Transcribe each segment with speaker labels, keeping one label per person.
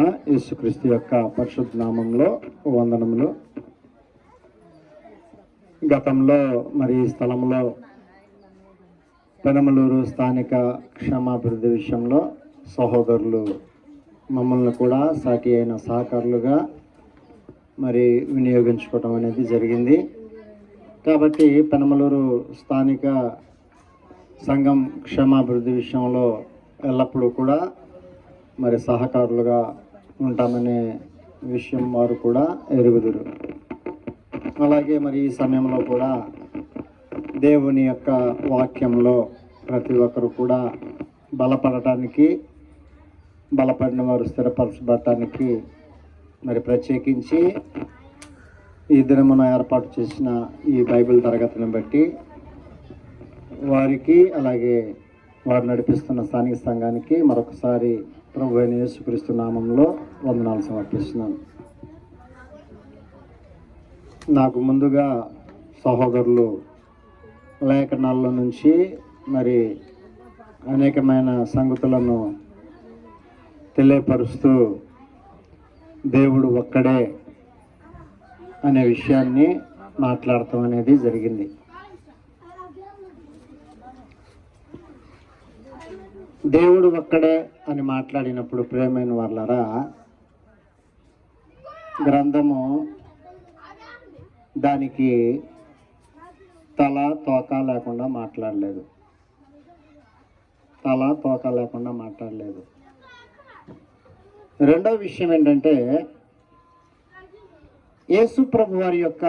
Speaker 1: యేసుక్రీస్తు యొక్క పరిశుద్ధ నామంలో వందనములు. గతంలో మరి ఈ స్థలంలో పెనమలూరు స్థానిక క్షేమాభివృద్ధి విషయంలో సహోదరులు మమ్మల్ని కూడా సాటి అయిన సహకారులుగా మరి వినియోగించుకోవటం అనేది జరిగింది. కాబట్టి పెనమలూరు స్థానిక సంఘం క్షేమాభివృద్ధి విషయంలో ఎల్లప్పుడూ కూడా మరి సహకారులుగా ఉంటామనే విషయం వారు కూడా ఎరుగుదురు. అలాగే మరి ఈ సమయంలో కూడా దేవుని యొక్క వాక్యంలో ప్రతి ఒక్కరు కూడా బలపడటానికి, బలపడిన వారు స్థిరపరచబడటానికి మరి ప్రత్యేకించి ఈ దినమున ఏర్పాటు చేసిన ఈ బైబిల్ తరగతిని బట్టి వారికి, అలాగే వారు నడిపిస్తున్న స్థానిక సంఘానికి మరొకసారి ప్రభు అయిన యేసుక్రీస్తు నామంలో వందనాలు సమర్పిస్తున్నాను. నాకు ముందుగా సహోదరులు లేఖనాల్లో నుంచి మరి అనేకమైన సంగతులను తెలియపరుస్తూ దేవుడు ఒక్కడే అనే విషయాన్ని మాట్లాడటం అనేది జరిగింది. దేవుడు ఒక్కడే అని మాట్లాడినప్పుడు ప్రియమైన వాళ్ళరా, గ్రంథము దానికి తల తోక లేకుండా మాట్లాడలేదు. రెండవ విషయం ఏంటంటే, యేసు ప్రభు వారి యొక్క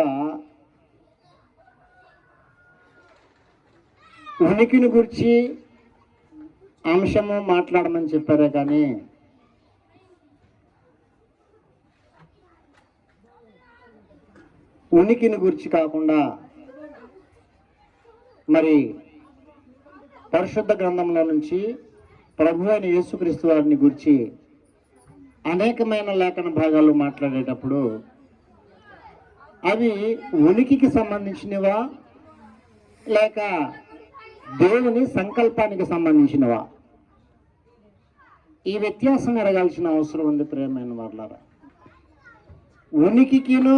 Speaker 1: ఉనికిని గురించి అంశము మాట్లాడమని చెప్పారే కానీ ఉనికిని గురించి కాకుండా మరి పరిశుద్ధ గ్రంథంలో నుంచి ప్రభు అయిన యేసుక్రీస్తు వారిని గురించి అనేకమైన లేఖన భాగాలు మాట్లాడేటప్పుడు అవి ఉనికికి సంబంధించినవా లేక దేవుని సంకల్పానికి సంబంధించినవా? ఈ వ్యత్యాసం ఎరగాల్సిన అవసరం ఉంది ప్రియమైన వాళ్ళారా. ఉనికికిను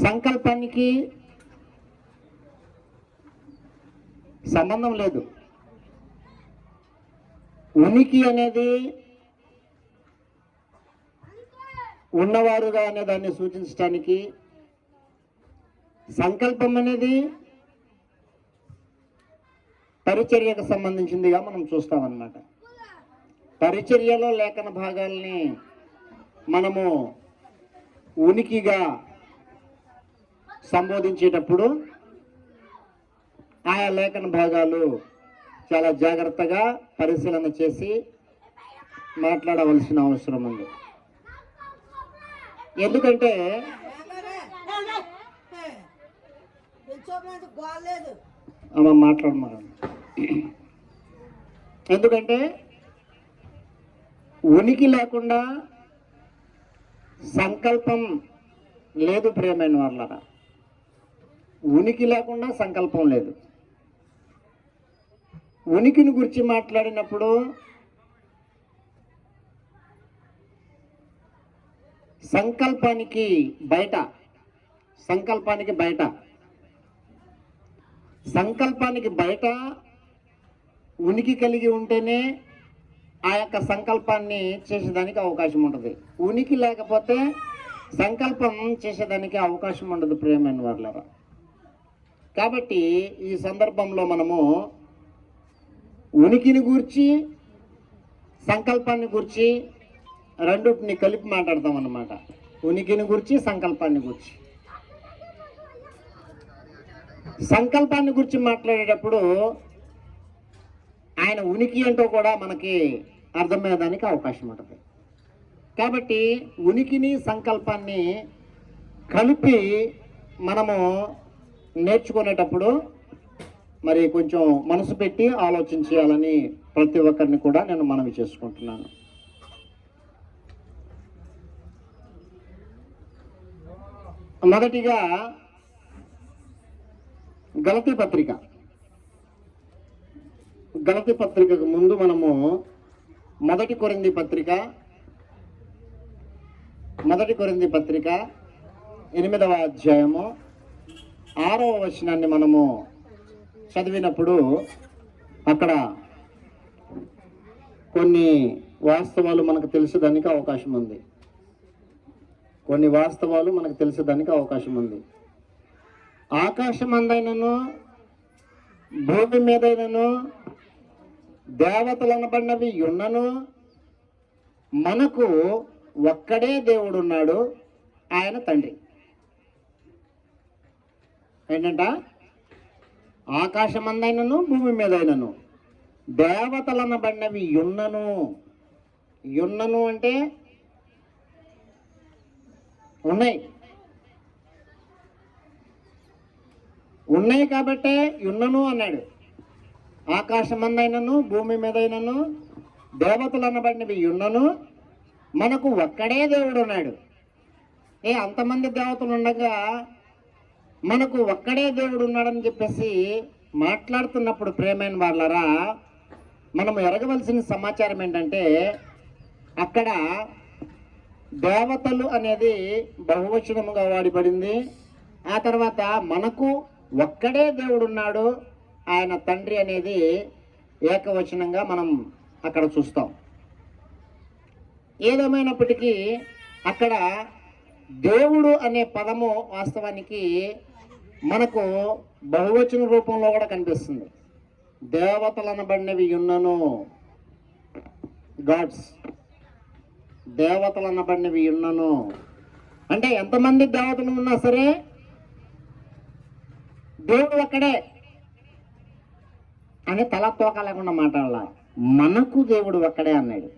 Speaker 1: సంకల్పానికి సంబంధం లేదు. ఉనికి అనేది ఉన్నవారుగా అనే దాన్ని సూచించడానికి, సంకల్పం అనేది పరిచర్యకు సంబంధించిందిగా మనం చూస్తామన్నమాట. పరిచర్యలో లేఖన భాగాల్ని మనము ఉనికిగా సంబోధించేటప్పుడు ఆయా లేఖన భాగాలు చాలా జాగ్రత్తగా పరిశీలన చేసి మాట్లాడవలసిన అవసరం ఉంది. ఎందుకంటే ఎందుకంటే ఉనికి లేకుండా సంకల్పం లేదు ప్రియమైన వాళ్ళరా. ఉనికి లేకుండా సంకల్పం లేదు. ఉనికిని గురించి మాట్లాడినప్పుడు సంకల్పానికి బయట ఉనికి కలిగి ఉంటేనే ఆ యొక్క సంకల్పాన్ని చేసేదానికి అవకాశం ఉంటుంది. ఉనికి లేకపోతే సంకల్పం చేసేదానికి అవకాశం ఉండదు ప్రియమైన వాళ్ళరా. కాబట్టి ఈ సందర్భంలో మనము ఉనికిని గూర్చి సంకల్పాన్ని గూర్చి రెండుని కలిపి మాట్లాడతాం అన్నమాట. ఉనికిని గురించి, సంకల్పాన్ని గురించి. సంకల్పాన్ని గురించి మాట్లాడేటప్పుడు ఆయన ఉనికి ఏంటో కూడా మనకి అర్థమయ్యేదానికి అవకాశం ఉంటుంది. కాబట్టి ఉనికిని, సంకల్పాన్ని కలిపి మనము నేర్చుకునేటప్పుడు మరి కొంచెం మనసు పెట్టి ఆలోచన చేయాలని ప్రతి ఒక్కరిని కూడా నేను మనవి చేసుకుంటున్నాను. మొదటిగా గలతీ పత్రికకు ముందు మనము మొదటి కొరింథీ పత్రిక 8వ అధ్యాయము 6వ వచనాన్ని మనము చదివినప్పుడు అక్కడ కొన్ని వాస్తవాలు మనకు తెలిసేదానికి అవకాశం ఉంది. ఆకాశమందైనను భూమి మీదైనను దేవతలనబడినవి ఉన్నను మనకు ఒక్కడే దేవుడు ఉన్నాడు, ఆయన తండ్రి. ఏంటంట? ఆకాశమందైనను భూమి మీదైనను దేవతలనబడినవి యున్నను అంటే ఉన్నాయి కాబట్టే యున్నను అన్నాడు. ఆకాశమందైనను భూమి మీదైనను దేవతలనబడినవి యున్నను మనకు ఒక్కడే దేవుడు ఉన్నాడు. అంతమంది దేవతలు ఉండగా మనకు ఒక్కడే దేవుడు ఉన్నాడని చెప్పేసి మాట్లాడుతున్నప్పుడు ప్రియమైన వాళ్ళరా, మనం ఎరగవలసిన సమాచారం ఏంటంటే అక్కడ దేవతలు అనేది బహువచనముగా వాడబడింది. ఆ తర్వాత మనకు ఒక్కడే దేవుడు ఉన్నాడు, ఆయన తండ్రి అనేది ఏకవచనంగా మనం అక్కడ చూస్తాం. ఏదేమైనప్పటికీ అక్కడ దేవుడు అనే పదము వాస్తవానికి మనకు బహువచన రూపంలో కూడా కనిపిస్తుంది. దేవతలనబడినవి యున్నను, గాడ్స్, దేవతలనబడినవి యున్నను అంటే ఎంతమంది దేవతలు ఉన్నా సరే దేవుడు ఒక్కడే అని తలతోక లేకుండా మాట్లాడాల. మనకు దేవుడు ఒక్కడే అన్నాడు.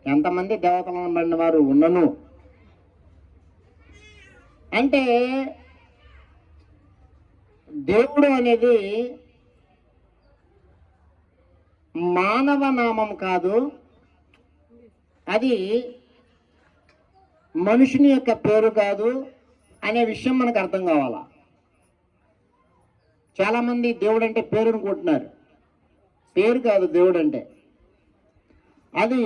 Speaker 1: ఎంతమంది దేవతలనబడిన వారు ఉన్నను అంటే దేవుడు అనేది మానవ నామం కాదు, అది మనుషుని యొక్క పేరు కాదు అనే విషయం మనకు అర్థం కావాలా. చాలామంది దేవుడు అంటే పేరు అనుకుంటున్నారు. పేరు కాదు దేవుడు అంటే, అది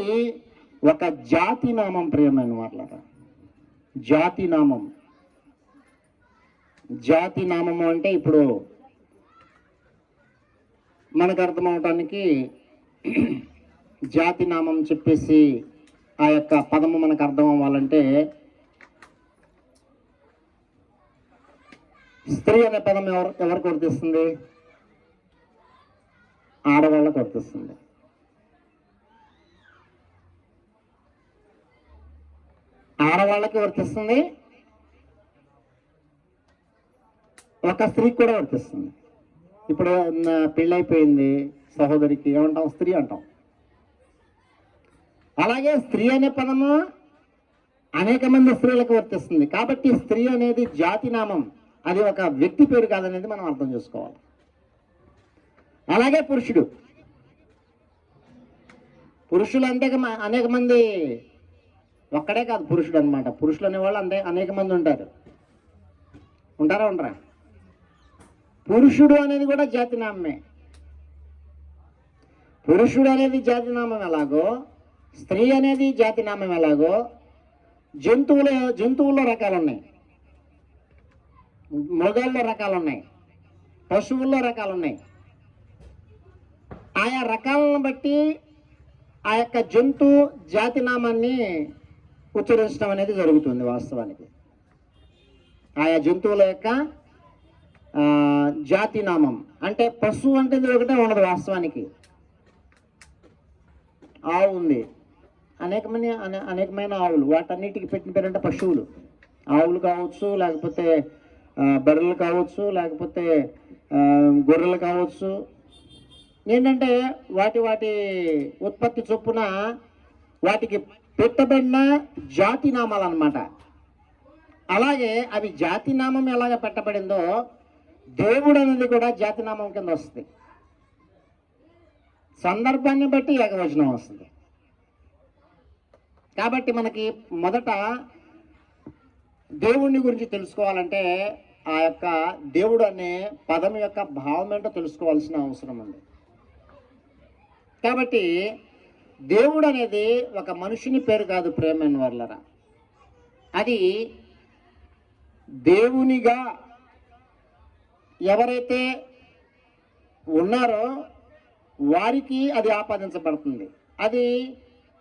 Speaker 1: ఒక జాతి నామం. ప్రియమైన వాళ్ళ జాతి నామము అంటే ఇప్పుడు మనకు అర్థమవటానికి జాతి నామం చెప్పేసి ఆ యొక్క పదము మనకు అర్థం అవ్వాలంటే స్త్రీ అనే పదం ఎవరికి వర్తిస్తుంది? ఆడవాళ్ళకు వర్తిస్తుంది. ఆడవాళ్ళకి వర్తిస్తుంది, ఒక స్త్రీకి కూడా వర్తిస్తుంది. ఇప్పుడు పెళ్ళైపోయింది సహోదరికి ఏమంటాం? స్త్రీ అంటాం. అలాగే స్త్రీ అనే పదము అనేక మంది స్త్రీలకు వర్తిస్తుంది. కాబట్టి స్త్రీ అనేది జాతి నామం, అది ఒక వ్యక్తి పేరు కాదనేది మనం అర్థం చేసుకోవాలి. అలాగే పురుషులు అనేక మంది, ఒక్కడే కాదు పురుషుడు అనమాట. పురుషులు అనేవాళ్ళు అనేక మంది ఉండరా? పురుషుడు అనేది కూడా జాతినామే. పురుషుడు అనేది జాతినామం ఎలాగో, స్త్రీ అనేది జాతినామం ఎలాగో, జంతువుల్లో రకాలు ఉన్నాయి, మృగాల్లో రకాలు ఉన్నాయి, పశువుల్లో రకాలు ఉన్నాయి. ఆయా రకాలను బట్టి ఆ యొక్క జంతు జాతినామాన్ని ఉచ్చరించడం అనేది జరుగుతుంది. వాస్తవానికి ఆయా జంతువుల యొక్క జాతినామం అంటే పశువు అంటే ఒకటే ఉండదు. వాస్తవానికి ఆవు ఉంది, అనేకమైన ఆవులు, వాటన్నిటికి పెట్టిన పేరంటే పశువులు. ఆవులు కావచ్చు, లేకపోతే బర్రెలు కావచ్చు, లేకపోతే గొర్రెలు కావచ్చు. ఏంటంటే వాటి ఉత్పత్తి చొప్పున వాటికి పెట్టబడిన జాతినామాలు అన్నమాట. అలాగే అవి జాతినామం ఎలాగ పెట్టబడిందో దేవుడు అనేది కూడా జాతినామం కింద వస్తుంది. సందర్భాన్ని బట్టి ఏకవచనం వస్తుంది. కాబట్టి మనకి మొదట దేవుడిని గురించి తెలుసుకోవాలంటే ఆ యొక్క దేవుడు అనే పదం యొక్క భావం ఏంటో తెలుసుకోవాల్సిన అవసరం ఉంది. కాబట్టి దేవుడు అనేది ఒక మనిషిని పేరు కాదు ప్రేమైన వాళ్ళరా, అది దేవునిగా ఎవరైతే ఉన్నారో వారికి అది ఆపాదించబడుతుంది. అది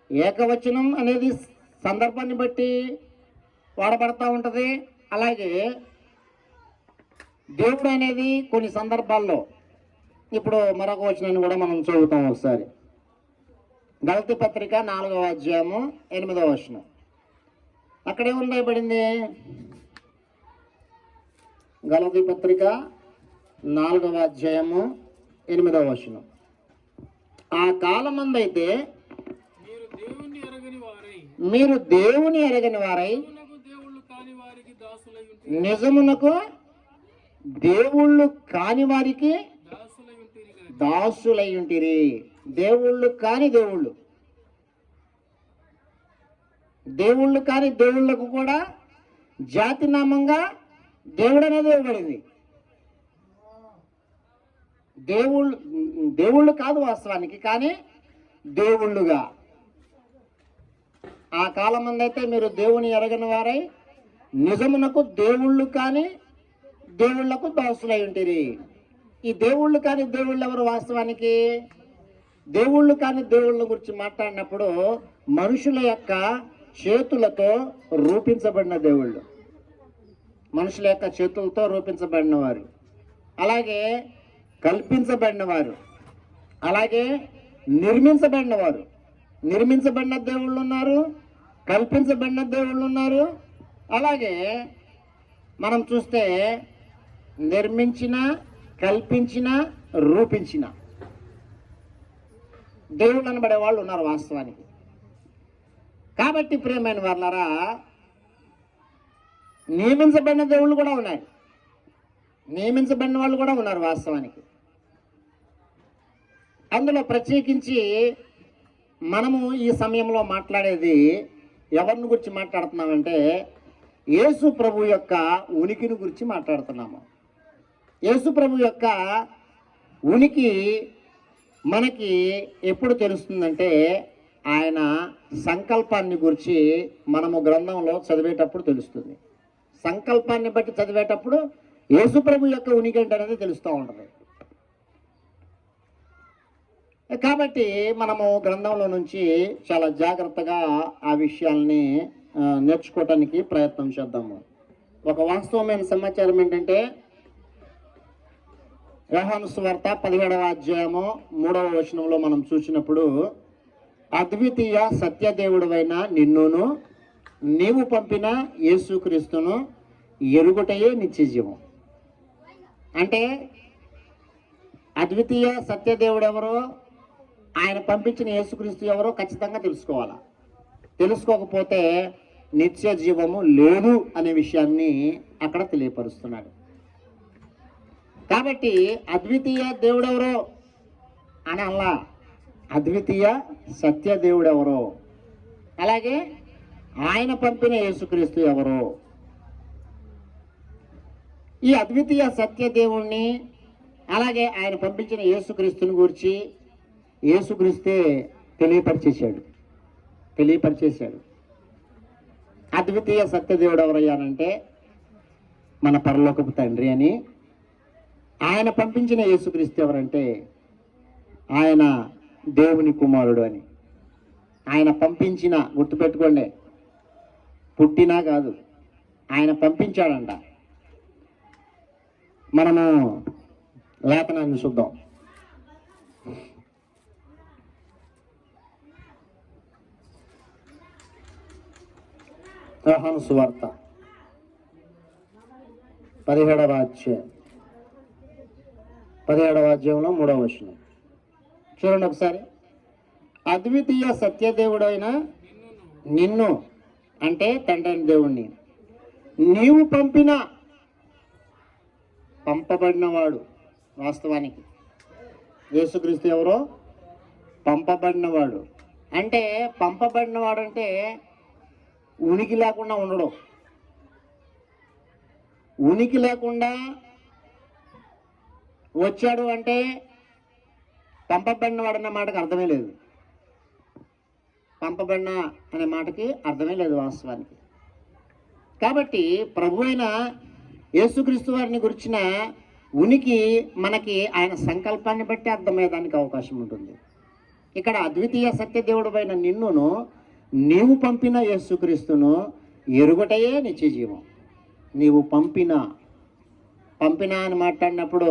Speaker 1: ఏకవచనం అనేది సందర్భాన్ని బట్టి వాడబడతా ఉంటుంది. అలాగే దేవుడు అనేది కొన్ని సందర్భాల్లో, ఇప్పుడు మరొక వచనాన్ని కూడా మనం చదువుతాం ఒకసారి. గలతీ పత్రిక 4వ అధ్యాయము 8వ వచనం. అక్కడేముంది రాయబడింది? గలతీ పత్రిక 4వ అధ్యాయము 8వ వచనం. ఆ కాలమందైతే మీరు దేవుని ఎరగని వారై నిజమునకు దేవుళ్ళు కాని వారికి దాసులై ఉంటిరి. దేవుళ్ళు కాని దేవుళ్ళు, దేవుళ్ళు కాని దేవుళ్ళకు కూడా జాతి నామంగా దేవుడు అనేది ఇవ్వబడింది. దేవుళ్ళు కాదు వాస్తవానికి, కానీ దేవుళ్ళుగా. ఆ కాలం మందైతే మీరు దేవుని ఎరగని వారై నిజమునకు దేవుళ్ళు కాని దేవుళ్లకు దాసులై ఉంటిరి. ఈ దేవుళ్ళు కాని దేవుళ్ళు ఎవరు? వాస్తవానికి దేవుళ్ళు కాని దేవుళ్ళ గురించి మాట్లాడినప్పుడు మనుషుల యొక్క చేతులతో రూపించబడిన దేవుళ్ళు, మనుషుల యొక్క చేతులతో రూపించబడిన వారు, అలాగే కల్పించబడిన వారు, అలాగే నిర్మించబడిన వారు. నిర్మించబడిన దేవుళ్ళు ఉన్నారు, కల్పించబడిన దేవుళ్ళు ఉన్నారు. అలాగే మనం చూస్తే నిర్మించిన, కల్పించిన, రూపించిన దేవుళ్ళు అనబడే వాళ్ళు ఉన్నారు వాస్తవానికి. కాబట్టి ప్రియమైన వాళ్ళరా, నియమించబడిన దేవుళ్ళు కూడా ఉన్నారు, నియమించబడిన వాళ్ళు కూడా ఉన్నారు వాస్తవానికి. అందులో ప్రత్యేకించి మనము ఈ సమయంలో మాట్లాడేది ఎవరిని గురించి మాట్లాడుతున్నామంటే యేసు ప్రభు యొక్క ఉనికిని గురించి మాట్లాడుతున్నాము. యేసు ప్రభు యొక్క ఉనికి మనకి ఎప్పుడు తెలుస్తుందంటే ఆయన సంకల్పాన్ని గురించి మనము గ్రంథంలో చదివేటప్పుడు తెలుస్తుంది. సంకల్పాన్ని బట్టి చదివేటప్పుడు యేసు ప్రభు యొక్క ఉనికి ఏంటనేది తెలుస్తూ ఉంటుంది. కాబట్టి మనము గ్రంథంలో నుంచి చాలా జాగ్రత్తగా ఆ విషయాల్ని నేర్చుకోవటానికి ప్రయత్నం చేద్దాము. ఒక వాస్తవమైన సమాచారం ఏంటంటే యోహాను సువార్త 17వ అధ్యాయము 3వ వచనంలో మనం చూసినప్పుడు అద్వితీయ సత్యదేవుడవైన నిన్నును నీవు పంపిన యేసుక్రీస్తును ఎరుగుటయే నిత్యజీవం. అంటే అద్వితీయ సత్యదేవుడు ఎవరో, ఆయన పంపించిన యేసుక్రీస్తు ఎవరో ఖచ్చితంగా తెలుసుకోవాలా. తెలుసుకోకపోతే నిత్య జీవము లేదు అనే విషయాన్ని అక్కడ తెలియపరుస్తున్నాడు. కాబట్టి అద్వితీయ దేవుడెవరో అని అలా, అద్వితీయ సత్యదేవుడెవరో, అలాగే ఆయన పంపిన యేసుక్రీస్తు ఎవరో. ఈ అద్వితీయ సత్యదేవుణ్ణి అలాగే ఆయన పంపించిన యేసుక్రీస్తుని గురించి యేసుక్రీస్తే తెలియపరిచేశాడు. అద్వితీయ సత్యదేవుడు ఎవరయ్యానంటే మన పరలోకపు తండ్రి అని. ఆయన పంపించిన యేసుక్రీస్తు ఎవరంటే ఆయన దేవుని కుమారుడు అని. ఆయన పంపించిన, గుర్తుపెట్టుకోండి, పుట్టినా కాదు, ఆయన పంపించాడంట. మనము లేఖనాన్ని చూద్దాం. యోహాను సువార్త 17వ అధ్యాయంలో 3వ వచనం చూడండి ఒకసారి. అద్వితీయ సత్యదేవుడైన నిన్ను, అంటే తండ్రి దేవుణ్ణి, నీవు పంపబడినవాడు. వాస్తవానికి యేసుక్రీస్తు ఎవరో పంపబడినవాడు. అంటే పంపబడినవాడు అంటే ఉనికి లేకుండా ఉండడం. ఉనికి లేకుండా వచ్చాడు అంటే పంపబడినవాడు అన్న మాటకు అర్థమే లేదు. పంపబడిన అనే మాటకి అర్థమే లేదు వాస్తవానికి. కాబట్టి ప్రభు అయిన యేసుక్రీస్తు వారిని గురించిన ఉనికి మనకి ఆయన సంకల్పాన్ని బట్టి అర్థమయ్యేదానికి అవకాశం ఉంటుంది. ఇక్కడ అద్వితీయ సత్యదేవుడు అయిన నిన్నును నీవు పంపిన యేసుక్రీస్తును ఎరుగటయే నిత్య జీవం. నీవు పంపిన అని మాట్లాడినప్పుడు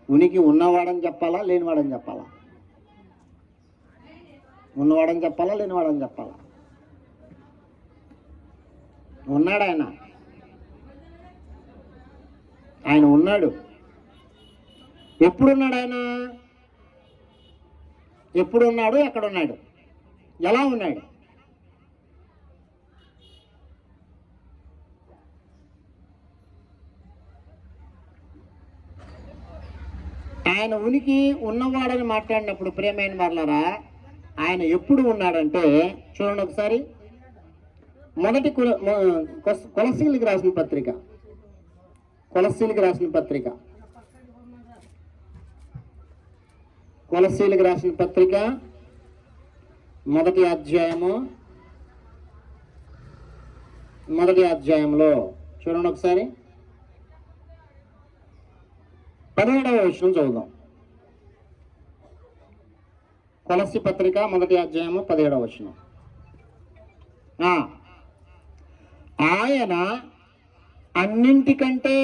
Speaker 1: ఉనికి ఉన్నవాడని చెప్పాలా, లేనివాడని చెప్పాలా? ఉన్నవాడని చెప్పాలా, లేనివాడని చెప్పాలా? ఉన్నాడు ఆయన ఉన్నాడు. ఎప్పుడున్నాడు ఆయన? ఎప్పుడున్నాడు? ఎక్కడున్నాడు? ఎలా ఉన్నాడు? ఆయన ఉనికి ఉన్నవాడని మాట్లాడినప్పుడు ప్రియమైన వారలారా, ఆయన ఎప్పుడు ఉన్నాడంటే చూడండి ఒకసారి. మొదటి కొలస్సీలకు రాసిన పత్రిక మొదటి అధ్యాయంలో చూడండి ఒకసారి 17వ వచనం చదువుదాం. కొలస్సీ పత్రిక మొదటి అధ్యాయము 17వ వచనం. ఆయన అన్నింటికంటే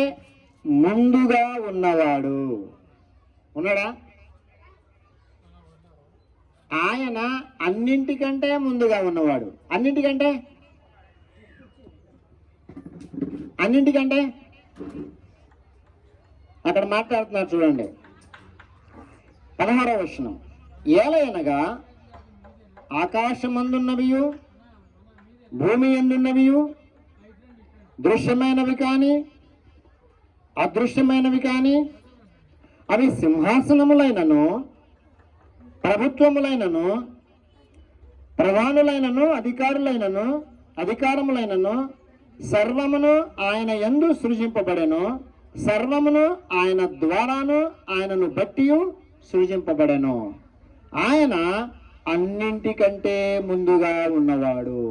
Speaker 1: ముందుగా ఉన్నవాడు. ఉన్నాడా? ఆయన అన్నింటికంటే ముందుగా ఉన్నవాడు. అన్నింటికంటే అక్కడ మాట్లాడుతున్నారు చూడండి 16వ వచనం. ఏలయనగా ఆకాశమందున్నవియు భూమి యందున్నవియు దృశ్యమైనవి కానీ అదృశ్యమైనవి కానీ అవి సింహాసనములైనను ప్రభుత్వములైనను ప్రధానులైనను అధికారములైనను సర్వమును ఆయన యందు సృజింపబడెను. సర్వమును ఆయన ద్వారాను ఆయనను బట్టి సృజింపబడెను. ఆయన అన్నింటికంటే ముందుగా ఉన్నవాడు.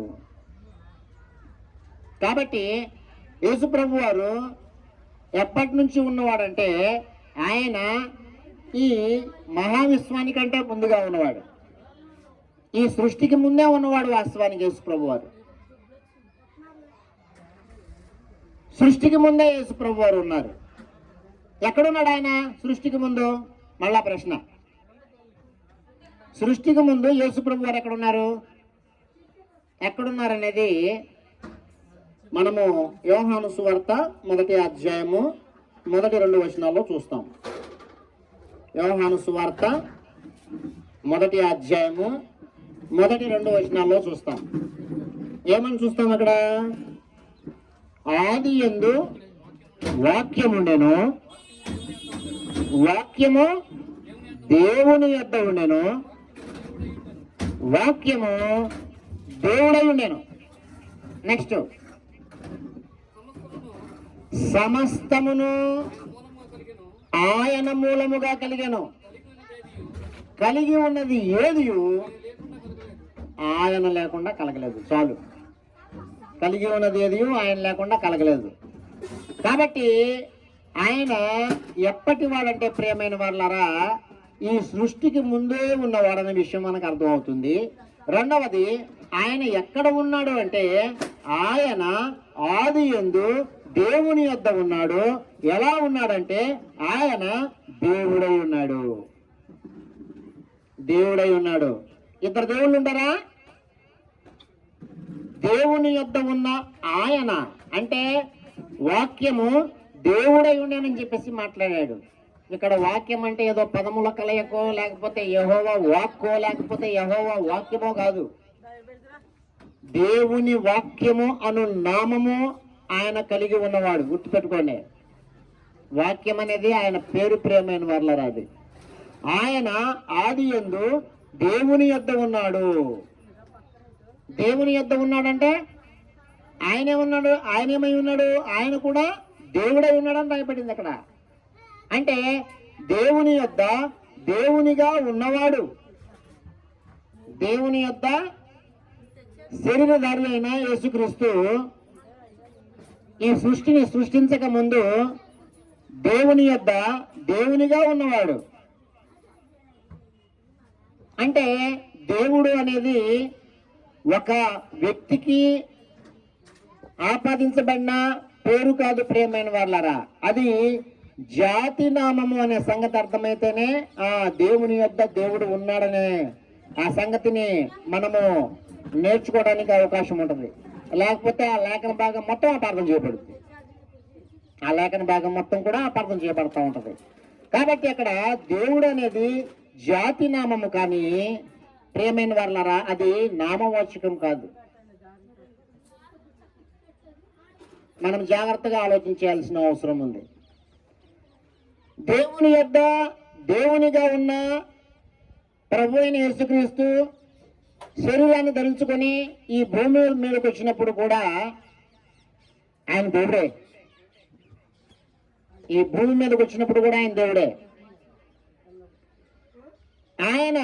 Speaker 1: కాబట్టి యేసుప్రభు వారు ఎప్పటి నుంచి ఉన్నవాడంటే ఆయన ఈ మహావిశ్వానికంటే ముందుగా ఉన్నవాడు. ఈ సృష్టికి ముందే ఉన్నవాడు వాస్తవానికి యేసుప్రభు వారు. సృష్టికి ముందే యేసుప్రభు వారు ఉన్నారు. ఎక్కడున్నాడు ఆయన సృష్టికి ముందు? మళ్ళా ప్రశ్న. సృష్టికి ముందు యేసుప్రభు వారు ఎక్కడున్నారనేది మనము యోహాను సువార్త మొదటి అధ్యాయము మొదటి 2 వచనాల్లో చూస్తాం. యోహాను సువార్త మొదటి అధ్యాయము మొదటి 2 వచనాల్లో చూస్తాం. ఏమని చూస్తాం అక్కడ? ఆది యందు వాక్యముండెను, వాక్యము దేవుని యొద్ద ఉండెను, వాక్యము దేవుడై ఉండెను. నెక్స్ట్, సమస్తమును ఆయన మూలముగా కలిగెను. కలిగి ఉన్నది ఏది ఆయన లేకుండా కలగలేదు. చాలు. కలిగి ఉన్నది ఏది ఆయన లేకుండా కలగలేదు. కాబట్టి ఆయన ఎప్పటి వాడంటే ప్రియమైన వాళ్ళారా, ఈ సృష్టికి ముందే ఉన్నవాడనే విషయం మనకు అర్థమవుతుంది. రెండవది, ఆయన ఎక్కడ ఉన్నాడు అంటే ఆయన ఆది యందు దేవుని యొద్ద ఉన్నాడు. ఎలా ఉన్నాడంటే ఆయన దేవుడై ఉన్నాడు. ఇద్దరు దేవుళ్ళు ఉంటారా? దేవుని యొద్ద ఉన్న ఆయన అంటే వాక్యము దేవుడై ఉన్నానని చెప్పేసి మాట్లాడాడు. ఇక్కడ వాక్యం అంటే ఏదో పదముల కలయికో, లేకపోతే యెహోవా వాక్కో, లేకపోతే యెహోవా వాక్యమో కాదు. దేవుని వాక్యము అను నామము ఆయన కలిగి ఉన్నవాడు. గుర్తుపెట్టుకోండి, వాక్యం అనేది ఆయన పేరు. ప్రియమైన వాళ్ళరా, అది ఆయన ఆది యందు దేవుని యొద్ద ఉన్నాడు. దేవుని యొద్ద ఉన్నాడంటే ఆయన ఏమై ఉన్నాడు? ఆయన కూడా దేవుడై ఉన్నాడని రాయబడింది అక్కడ. అంటే దేవుని యొద్ద దేవునిగా ఉన్నవాడు, దేవుని యొద్ద శరీరధారి అయిన యేసుక్రీస్తు ఈ సృష్టిని సృష్టించక ముందు దేవుని యొద్ద దేవునిగా ఉన్నవాడు. అంటే దేవుడు అనేది ఒక వ్యక్తికి ఆపాదించబడిన పేరు కాదు ప్రియమైన వాళ్ళరా, అది జాతి నామము అనే సంగతి అర్థమైతేనే ఆ దేవుని యొద్ద దేవుడు ఉన్నాడనే ఆ సంగతిని మనము నేర్చుకోవడానికి అవకాశం ఉంటుంది. లేకపోతే ఆ లేఖన భాగం మొత్తం అపార్థం చేయబడుతుంది. ఆ లేఖన భాగం మొత్తం కూడా అపార్థం చేయబడుతూ ఉంటుంది. కాబట్టి అక్కడ దేవుడు అనేది జాతి నామము, కానీ ప్రియమైన వాళ్ళరా అది నామవాచకం కాదు. మనం జాగ్రత్తగా ఆలోచించాల్సిన అవసరం ఉంది. దేవుని యొద్ద దేవునిగా ఉన్న ప్రభు అయిన యేసుక్రీస్తు శరీరాన్ని ధరించుకొని ఈ భూమి మీదకి వచ్చినప్పుడు కూడా ఆయన దేవుడే. ఈ భూమి మీదకి వచ్చినప్పుడు కూడా ఆయన దేవుడే. ఆయన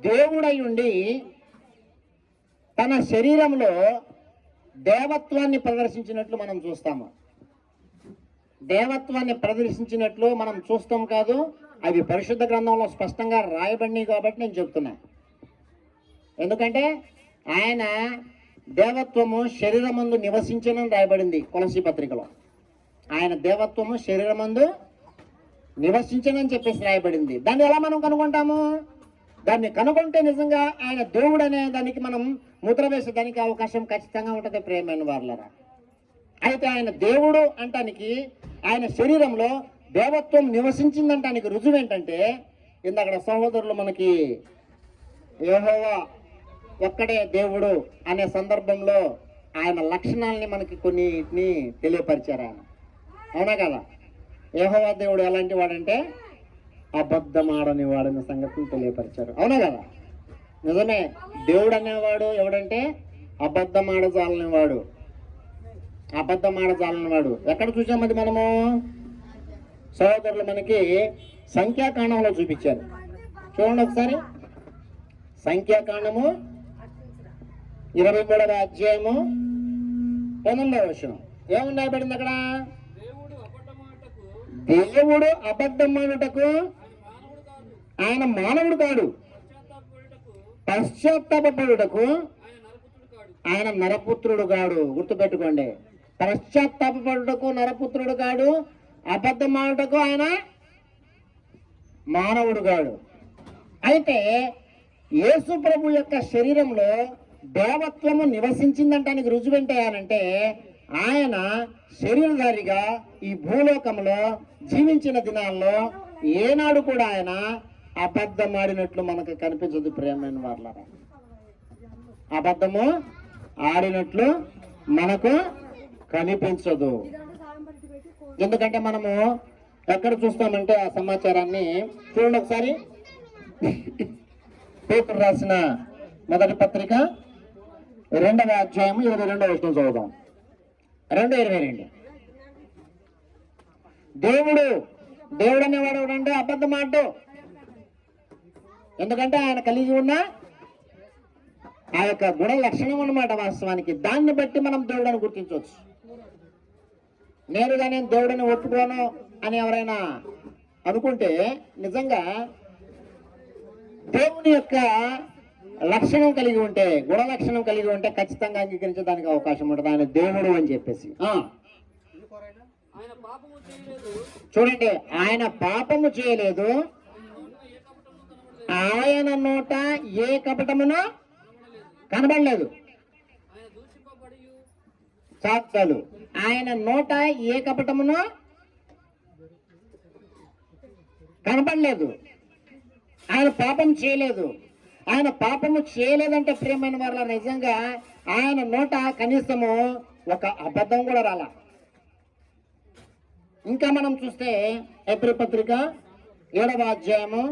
Speaker 1: దేవుడై ఉండి తన శరీరంలో దేవత్వాన్ని ప్రదర్శించినట్లు మనం చూస్తాము. దేవత్వాన్ని ప్రదర్శించినట్లు మనం చూస్తాం కాదు, అవి పరిశుద్ధ గ్రంథంలో స్పష్టంగా రాయబడినాయి కాబట్టి నేను చెప్తున్నా. ఎందుకంటే ఆయన దేవత్వము శరీరమందు నివసించనని రాయబడింది కొలసీ పత్రికలో. ఆయన దేవత్వము శరీరమందు నివసించనని చెప్పేసి రాయబడింది. దాన్ని ఎలా మనం కనుగొంటాము? దాన్ని కనుగొంటే నిజంగా ఆయన దేవుడు అనే దానికి మనం ముద్ర వేసేదానికి అవకాశం ఖచ్చితంగా ఉంటుంది ప్రియమైన వాళ్ళరా. అయితే ఆయన దేవుడు అంటానికి, ఆయన శరీరంలో దేవత్వం నివసించిందంటానికి రుజువు ఏంటంటే, ఇందక్కడ సహోదరులు మనకి యెహోవా ఒక్కడే దేవుడు అనే సందర్భంలో ఆయన లక్షణాలని మనకి కొన్నిటిని తెలియపరిచారు ఆయన. అవునా కదా? యెహోవా దేవుడు ఎలాంటి వాడంటే అబద్ధం ఆడని వాడని సంగతిని తెలియపరిచారు. అవునా కదా? నిజమే. దేవుడు అనేవాడు ఎవడంటే అబద్ధం ఆడజాలని వాడు. అబద్ధం ఆడజాలని వాడు ఎక్కడ చూసామది మనము? సహోదరులు మనకి సంఖ్యాకాండంలో చూపించారు. చూడండి ఒకసారి. సంఖ్యాకాండము 23వ అధ్యాయము 9వ వచనం ఏముంది రాయబడింది అక్కడ? దేవుడు అబద్ధమాడుటకు ఆయన మానవుడు కాడు, పశ్చాత్తాపడుటకు ఆయన నరపుత్రుడు కాడు. గుర్తుపెట్టుకోండి, పశ్చాత్తాపడుటకు నరపుత్రుడు కాడు, అబద్ధమాడుటకు ఆయన మానవుడు కాడు. అయితే యేసు ప్రభు యొక్క శరీరంలో దేవత్వము నివసించిందంటానికి రుజువేంటంటే ఆయన శరీరధారిగా ఈ భూలోకంలో జీవించిన దినాల్లో ఏనాడు కూడా ఆయన అబద్ధం ఆడినట్లు మనకు కనిపించదు ప్రియమైన వాళ్ళరా. అబద్ధము ఆడినట్లు మనకు కనిపించదు. ఎందుకంటే మనము ఎక్కడ చూస్తామంటే ఆ సమాచారాన్ని చూడండి ఒకసారి. పేతురు రాసిన మొదటి పత్రిక 2వ అధ్యాయము 22వ వచనం చదువుదాం. 2:22. దేవుడు అనేవాడు ఎవడంటే అబద్ధం ఆడు. ఎందుకంటే ఆయన కలిగి ఉన్న ఆ యొక్క గుణ లక్షణం అన్నమాట. వాస్తవానికి దాన్ని బట్టి మనం దేవుడని గుర్తించవచ్చు. నేరుగా నేను దేవుడిని ఒప్పుకోను అని ఎవరైనా అనుకుంటే నిజంగా దేవుని యొక్క లక్షణం కలిగి ఉంటే, గుణ లక్షణం కలిగి ఉంటే ఖచ్చితంగా అంగీకరించడానికి అవకాశం ఉంటుంది ఆయన దేవుడు అని చెప్పేసి. చూడండి, ఆయన పాపము చేయలేదు, ఆయన నోట ఏ కపటమును కనబడలేదు. చాలు, ఆయన నోట ఏ కపటమును కనబడలేదు. ఆయన పాపం చేయలేదు. ఆయన పాపము చేయలేదంటే ప్రియమైన వాళ్ళ నిజంగా ఆయన నోట కనీసము ఒక అబద్ధం కూడా రాలా. ఇంకా మనం చూస్తే హెబ్రీ పత్రిక 7వ అధ్యాయము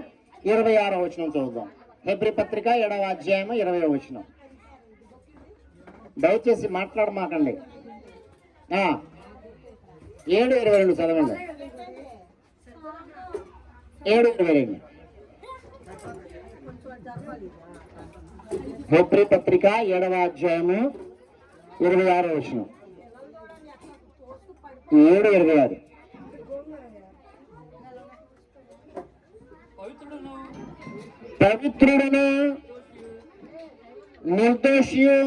Speaker 1: 26వ వచనం చదువుదాం. హెబ్రీ పత్రిక 7వ అధ్యాయము 20వ వచనం. దయచేసి మాట్లాడమాకండి. 7:22 చదవండి. 7:22. హెబ్రీ పత్రిక 7వ అధ్యాయము 26వ వచనం. 7:26. పవిత్రుడును నిర్దోషియు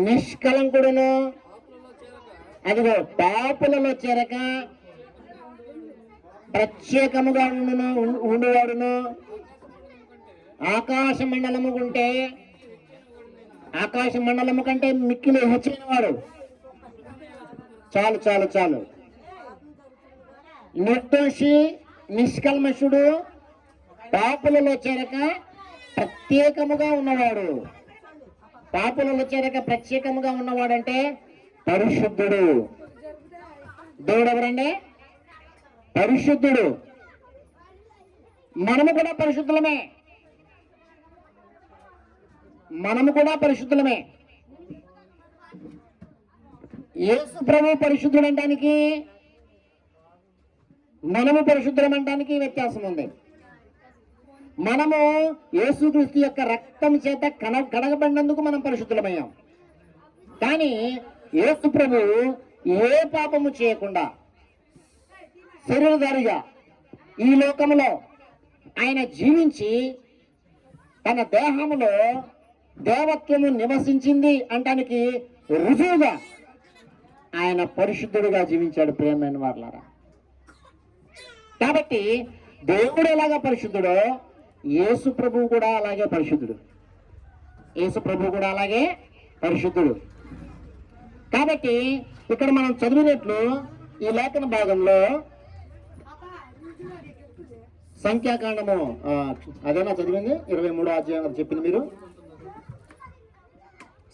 Speaker 1: నిష్కలంకుడును, అదిగో పాపులలో చేరక ప్రత్యేకముగా ఉండువాడును, ఆకాశ మండలము కంటే మిక్కిలి హెచ్చైన వాడు. చాలు చాలు చాలు. నిర్దోషి నిష్కల్మషుడు పాపులలో చేరక ప్రత్యేకముగా ఉన్నవాడు. పాపులలో చేరక ప్రత్యేకముగా ఉన్నవాడంటే పరిశుద్ధుడు. దేవుడు ఎవరండి? పరిశుద్ధుడు. మనము కూడా పరిశుద్ధులమే. యేసు ప్రభు పరిశుద్ధుడు అనడానికి మనము పరిశుద్ధులం అనడానికి వ్యత్యాసం ఉంది. మనము యేసుక్రీస్తు యొక్క రక్తం చేత కడగబడినందుకు మనం పరిశుద్ధులమయ్యాం. కానీ యేసు ప్రభు ఏ పాపము చేయకుండా శరీరధారిగా ఈ లోకములో ఆయన జీవించి తన దేహములో దేవత్వము నివసించింది అనడానికి రుజువుగా ఆయన పరిశుద్ధుడుగా జీవించాడు. ప్రియమైన వారలారా, కాబట్టి దేవుడు ఎలాగా పరిశుద్ధుడో యేసు ప్రభువు కూడా అలాగే పరిశుద్ధుడు. కాబట్టి ఇక్కడ మనం చదివినట్లు ఈ లేఖన భాగంలో సంఖ్యాకాండము అదేనా చదివింది 23వ అధ్యాయం చెప్పింది మీరు.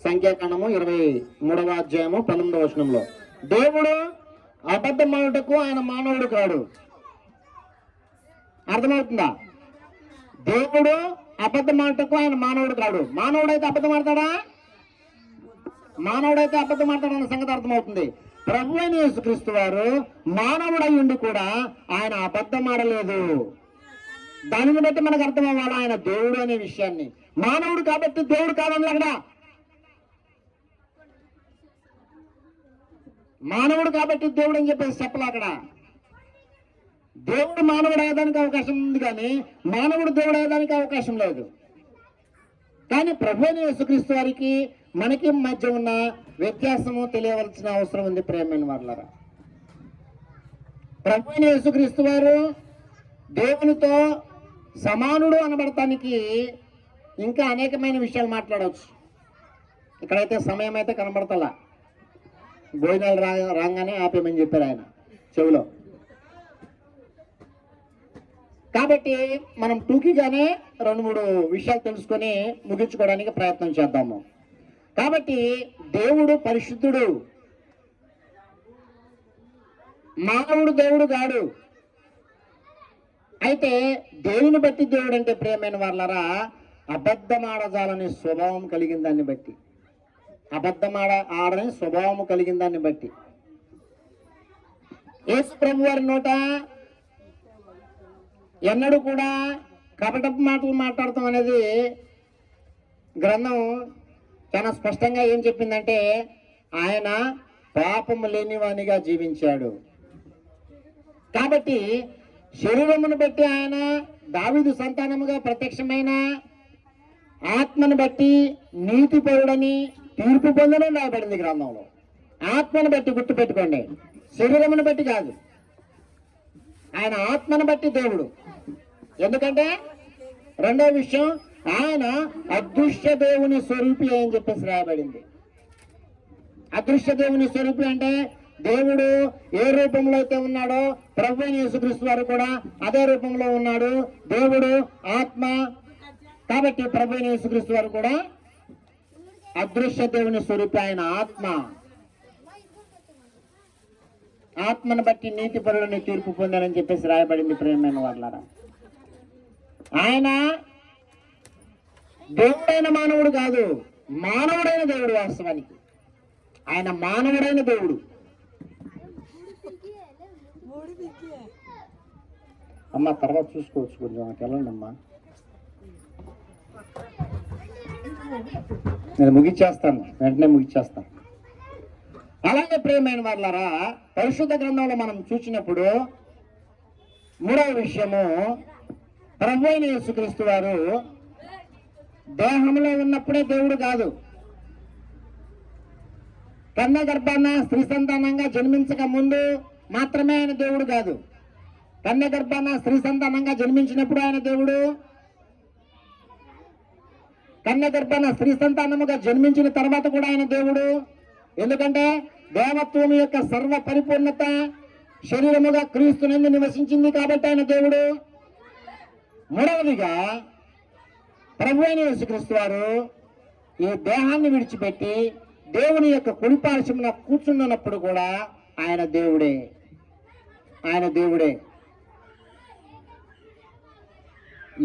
Speaker 1: సంఖ్యాకాండము 23వ అధ్యాయము 19వ వచనంలో దేవుడు అబద్ధమాడుటకు ఆయన మానవుడు కాడు. అర్థమవుతుందా? దేవుడు అబద్ధమాడుటకు ఆయన మానవుడు కాడు. మానవుడైతే అబద్ధం ఆడతాడా అన్న సంగతి అర్థమవుతుంది. ప్రభు అయిన యేసుక్రీస్తు వారు మానవుడై ఉండి కూడా ఆయన అబద్ధమాడలేదు. దానిని బట్టి మనకు అర్థం అవ్వాలి ఆయన దేవుడు అనే విషయాన్ని. మానవుడు కాబట్టి దేవుడు కాదని అక్కడ, మానవుడు కాబట్టి దేవుడు అని చెప్పేసి చెప్పలే అక్కడ. దేవుడు మానవుడు అయ్యేదానికి అవకాశం ఉంది కానీ మానవుడు దేవుడు అయ్యేదానికి అవకాశం లేదు. కానీ ప్రభు అయిన యేసుక్రీస్తు వారికి మనకి మధ్య ఉన్న వ్యత్యాసము తెలియవలసిన అవసరం ఉంది. ప్రియమైన వారలారా, ప్రభు అయిన యేసుక్రీస్తు వారు దేవునితో సమానుడు అనబడటానికి ఇంకా అనేకమైన విషయాలు మాట్లాడవచ్చు. ఇక్కడైతే సమయం అయితే కనబడతలా. భోజనాలు రాగానే ఆపేమని చెప్పారు ఆయన చెవిలో. కాబట్టి మనం టూకీగానే 2-3 విషయాలు తెలుసుకొని ముగించుకోవడానికి ప్రయత్నం చేద్దాము. కాబట్టి దేవుడు పరిశుద్ధుడు, మానవుడు దేవుడు కాడు. అయితే దేవుని బట్టి దేవుడు అంటే ప్రియమైన వాళ్ళరా అబద్ధమాడజాలనే స్వభావం కలిగిన దాన్ని బట్టి, ఆడని స్వభావం కలిగిన దాన్ని బట్టి యేసు ప్రభు వారి నోట ఎన్నడూ కూడా కపటపు మాటలు మాట్లాడటం అనేది గ్రంథం చాలా స్పష్టంగా ఏం చెప్పిందంటే ఆయన పాపము లేనివానిగా జీవించాడు. కాబట్టి శరీరమును బట్టి ఆయన దావీదు సంతానముగా ప్రత్యక్షమైన, ఆత్మను బట్టి నీతిపరుడని తీర్పు పొందడం రాయబడింది గ్రంథంలో. ఆత్మను బట్టి గుర్తుపెట్టుకోండి, శరీరమును బట్టి కాదు. ఆయన ఆత్మను బట్టి దేవుడు. ఎందుకంటే రెండో విషయం, ఆయన అదృశ్య దేవుని స్వరూపి అని చెప్పేసి రాయబడింది. అదృశ్య దేవుని స్వరూపి అంటే దేవుడు ఏ రూపంలో అయితే ఉన్నాడో ప్రభు అయిన యేసుక్రీస్తు వారు కూడా అదే రూపంలో ఉన్నాడు. దేవుడు ఆత్మ కాబట్టి ప్రభు అయిన యేసుక్రీస్తు వారు కూడా అదృశ్య దేవుని స్వరూపి. ఆయన ఆత్మను బట్టి నీతి పరులని తీర్పు పొందాలని చెప్పేసి రాయబడింది. ప్రియమైన వాళ్ళారా, ఆయన దేవుడైన మానవుడు కాదు, మానవుడైన దేవుడు. వాస్తవానికి ఆయన మానవుడైన దేవుడు. అమ్మ తర్వాత చూసుకోవచ్చు, కొంచెం నాకు వెళ్ళండి అమ్మా. నేను ముగిచ్చేస్తాను, వెంటనే ముగిచ్చేస్తాను. అలాగే ప్రియమైన వాళ్ళారా, పరిశుద్ధ గ్రంథంలో మనం చూసినప్పుడు మూడవ విషయము, ప్రభు అయిన యేసుక్రీస్తు వారు దేహంలో ఉన్నప్పుడే దేవుడు కాదు, కన్య గర్భాన స్త్రీ సంతానంగా జన్మించక ముందు మాత్రమే ఆయన దేవుడు కాదు. కన్య గర్భాన స్త్రీ సంతానంగా జన్మించినప్పుడు ఆయన దేవుడు, కన్య గర్భాన స్త్రీ సంతానముగా జన్మించిన తర్వాత కూడా ఆయన దేవుడు. ఎందుకంటే దేవత్వం యొక్క సర్వ పరిపూర్ణత శరీరముగా క్రీస్తునందు నివసించింది కాబట్టి ఆయన దేవుడు. మూడవదిగా ప్రభు అయిన యేసుక్రీస్తు వారు ఈ దేహాన్ని విడిచిపెట్టి దేవుని యొక్క కుడిపార్శ్వమున కూర్చున్నప్పుడు కూడా ఆయన దేవుడే, ఆయన దేవుడే.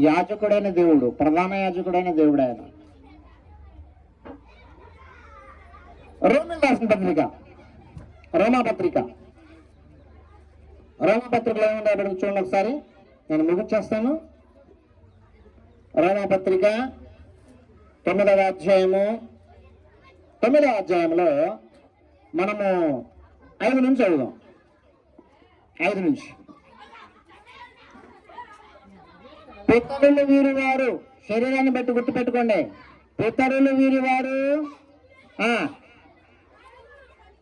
Speaker 1: యాజకుడైన దేవుడు, ప్రధాన యాజకుడైన దేవుడు ఆయన. రోమన్ రాసిన పత్రిక, రోమాపత్రికలో ఏముందో చూడండి ఒకసారి, నేను ముగించేస్తాను. రోమాపత్రిక 9వ అధ్యాయము, 9వ అధ్యాయంలో మనము 5 నుంచి చదువుదాం. 5 నుంచి. పితరులు వీరి వారు, శరీరాన్ని బట్టి గుర్తుపెట్టుకోండి, పితరులు వీరి వారు,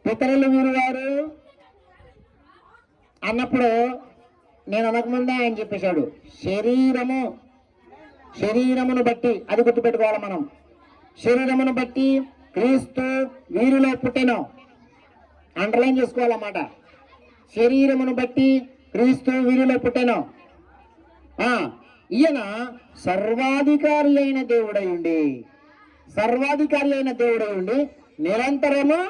Speaker 1: పితరులు వీరి వారు అన్నప్పుడు నేను అనకముందే ఆయన చెప్పేశాడు, శరీరమును బట్టి, అది గుర్తుపెట్టుకోవాలి మనం. శరీరమును బట్టి క్రీస్తు వీరిలో పుట్టెను, అండర్లైన్ చేసుకోవాలన్నమాట. శరీరమును బట్టి క్రీస్తు వీరిలో పుట్టెను. ఈయన సర్వాధికారి అయిన దేవుడై ఉండి నిరంతరము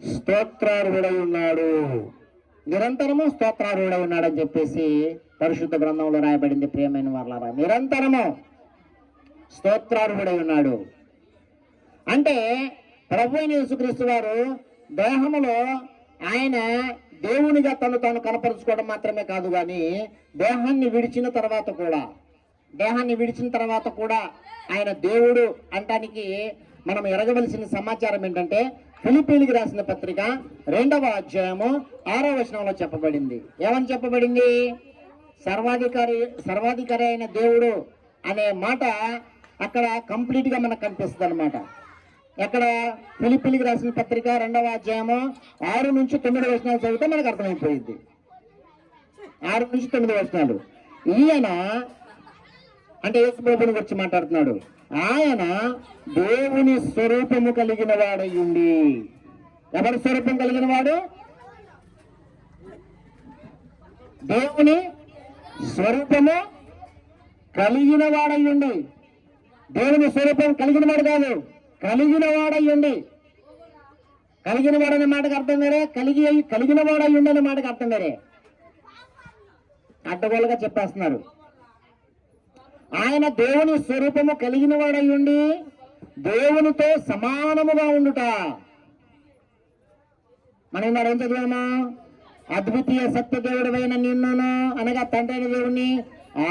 Speaker 1: స్తోత్రార్హుడై ఉన్నాడు, నిరంతరము స్తోత్రార్హుడై ఉన్నాడని చెప్పేసి పరిశుద్ధ గ్రంథంలో రాయబడింది. ప్రియమైన వాళ్ళారా, నిరంతరము స్తోత్రార్హుడై ఉన్నాడు అంటే ప్రభు అయిన యేసుక్రీస్తు వారు దేహములో ఆయన దేవునిగా తాను కనపరుచుకోవడం మాత్రమే కాదు, కానీ దేహాన్ని విడిచిన తర్వాత కూడా ఆయన దేవుడు అంటానికి మనం ఎరగవలసిన సమాచారం ఏంటంటే, ఫిలిప్పీయులకు రాసిన పత్రిక 2వ అధ్యాయము 6వ వచనంలో చెప్పబడింది. ఏమని చెప్పబడింది? సర్వాధికారి అయిన దేవుడు అనే మాట అక్కడ కంప్లీట్ గా మనకు కనిపిస్తుంది అన్నమాట. ఎక్కడ? ఫిలిప్పీయులకు రాసిన పత్రిక 2వ అధ్యాయము 6 నుంచి 9 వచనాలు చదివితే మనకు అర్థమైపోయింది. 6 నుంచి 9 వచనాలు. ఈయన అంటే యేసు ప్రభువుని గురించి మాట్లాడుతున్నాడు. ఆయన దేవుని స్వరూపము కలిగిన వాడయ్యుండి. ఎవరి స్వరూపం కలిగిన వాడు? దేవుని స్వరూపము కలిగిన వాడయ్యుండి. దేవుని స్వరూపం కలిగిన వాడు కాదు, కలిగిన వాడయ్యుండి. కలిగిన వాడనే మాటకు అర్థం వేరే, కలిగిన వాడయ్యుండి అనే మాటకు అర్థం వేరే. అడ్డగోలుగా చెప్పేస్తున్నారు. ఆయన దేవుని స్వరూపము కలిగిన వాడయ్యుండి దేవునితో సమానముగా ఉండుట. మనం మరి ఏం చదివామా? అద్వితీయ సత్య దేవుడైన నిన్నును అనగా తండ్రి అయిన దేవుణ్ణి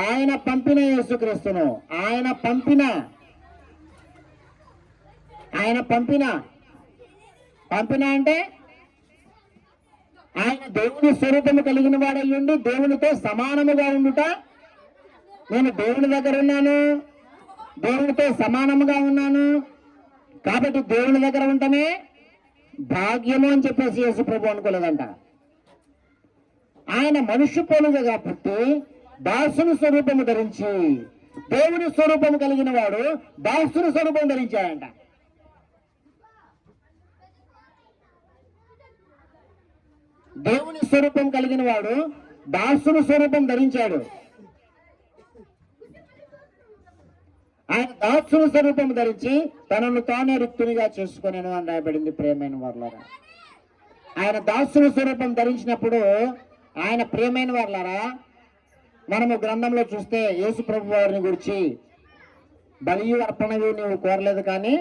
Speaker 1: ఆయన పంపిన యేసుక్రీస్తును, ఆయన పంపిన అంటే ఆయన దేవుని స్వరూపము కలిగిన వాడయ్యుండి దేవునితో సమానముగా ఉండుట. నేను దేవుని దగ్గర ఉన్నాను, దేవునితో సమానముగా ఉన్నాను కాబట్టి దేవుని దగ్గర ఉండటమే భాగ్యము అని చెప్పేసి యేసు ప్రభు అనుకోలేదంట. ఆయన మనుష్య పోలుగా పుట్టి దాసుని స్వరూపము ధరించి, దేవుని స్వరూపము కలిగిన వాడు దాసుని స్వరూపం ధరించాడంట. దేవుని స్వరూపం కలిగిన వాడు దాసుని స్వరూపం ధరించాడు. ఆయన దాసుని స్వరూపం ధరించి తనను తానే రిక్తునిగా చేసుకునేను అని రాయబడింది. ప్రియమైన వారులారా, ఆయన దాసుని స్వరూపం ధరించినప్పుడు ఆయన ప్రియమైన వారులారా, మనము గ్రంథంలో చూస్తే యేసు ప్రభు వారిని గురించి బలియు అర్పణవి నీవు కోరలేదు కానీ